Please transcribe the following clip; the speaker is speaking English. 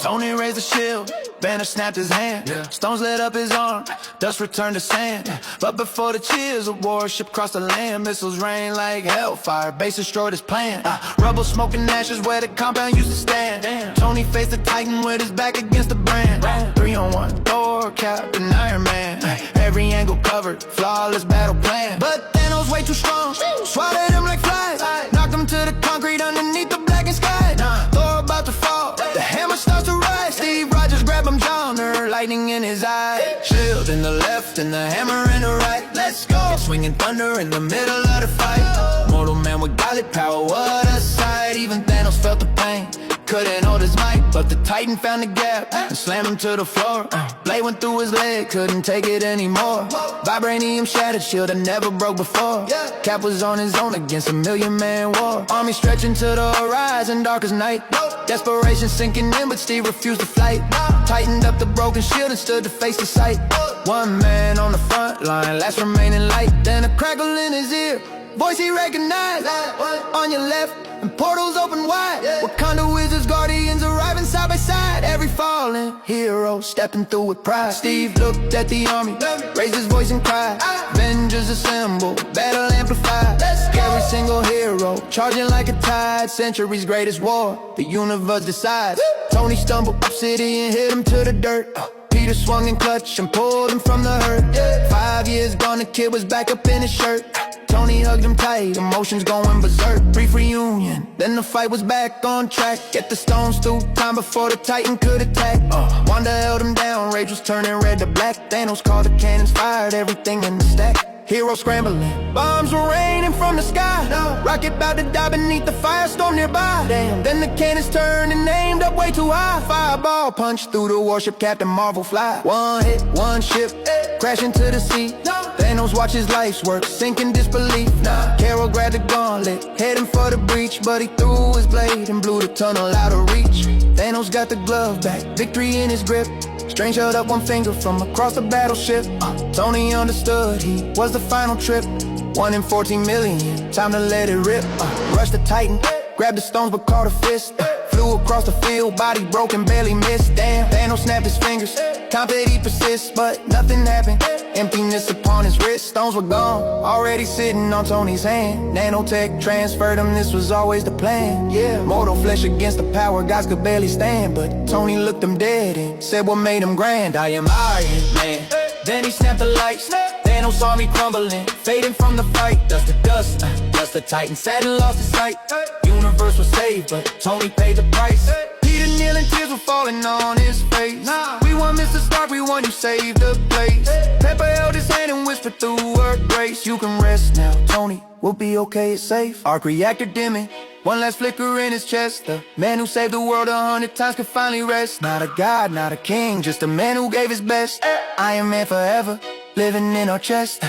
Tony raised the shield, Banner snapped his hand. Stones lit up his arm, dust returned to sand. But before the cheers, a warship crossed the land. Missiles rain like hellfire, base destroyed his plan. Rubble, smoke, and ashes where the compound used to stand. Tony faced the Titan with his back against the brand. 3-on-1, Thor, Captain, Iron Man. Every angle covered, flawless battle plan. But Thanos way too strong, swallowed him like flies. Knocked him to the concrete underneath the blackened sky. Thor about to fall, the hammer starts to rise. Steve Rogers grab him, Johnner, lightning in his eye. Shield in the left and the hammer in the right. Let's go, swinging thunder in the middle of the fight. Mortal man with godly power, what a sight. Even Thanos felt the pain, couldn't hold his might, but the Titan found the gap and slammed him to the floor. Blade went through his leg, couldn't take it anymore. Vibranium shattered, shield that never broke before. Cap was on his own against a million-man war. Army stretching to the horizon, dark as night. Desperation sinking in, but Steve refused to fight. Tightened up the broken shield and stood to face the sight. One man on the front line, last remaining light. Then a crackle in his ear, voice he recognized. On your left, and portals open wide. Wakanda wizards, guardians arriving side by side. Every fallen hero stepping through with pride. Steve looked at the army, raised his voice and cried. Avengers assemble, battle amplified. Every single hero charging like a tide. Century's greatest war, the universe decides. Tony stumbled, obsidian hit him to the dirt. Peter swung and clutched and pulled him from the hurt. 5 years gone, the kid was back up in his shirt. Tony hugged him tight, emotions going berserk. Brief reunion, then the fight was back on track. Get the stones through time before the Titan could attack. Wanda held him down, rage was turning red to black. Thanos called the cannons, fired everything in the stack. Heroes scrambling, bombs were raining from the sky. Rocket about to die beneath the firestorm nearby. Damn. Then the cannons turned and aimed up way too high. Fireball punched through the warship, Captain Marvel fly. One hit, one ship, crash into the sea. Thanos watched his life's work sink in disbelief. Carol grabbed the gauntlet, heading for the breach, but he threw his blade and blew the tunnel out of reach. Thanos got the glove back, victory in his grip. Strange held up one finger from across the battleship. Tony understood he was the final trip. 1 in 14 million, time to let it rip. Rushed the Titan, grabbed the stones but caught a fist. Flew across the field, body broken, barely missed. Damn, Thanos snapped his fingers, counted he persists, but nothing happened. Emptiness upon his wrist, stones were gone, already sitting on Tony's hand. Nanotech transferred him, this was always the plan. Yeah, mortal flesh against the power gods could barely stand, but Tony looked them dead and said what made him grand. I am Iron Man. Then he snapped the lights, Thanos army crumbling, fading from the fight. Dust to dust, dust the Titan sat and lost his sight. Universe was saved, but Tony paid the price. Peter kneeling, tears were falling on his face. We won Mr. Stark, we won, you saved the place. Pepper held his hand and whispered through her grace. You can rest now, Tony, we'll be okay, it's safe. Arc reactor dimming, one last flicker in his chest. The man who saved the world 100 times could finally rest. Not a god, not a king, just a man who gave his best. Iron Man forever, living in our chest.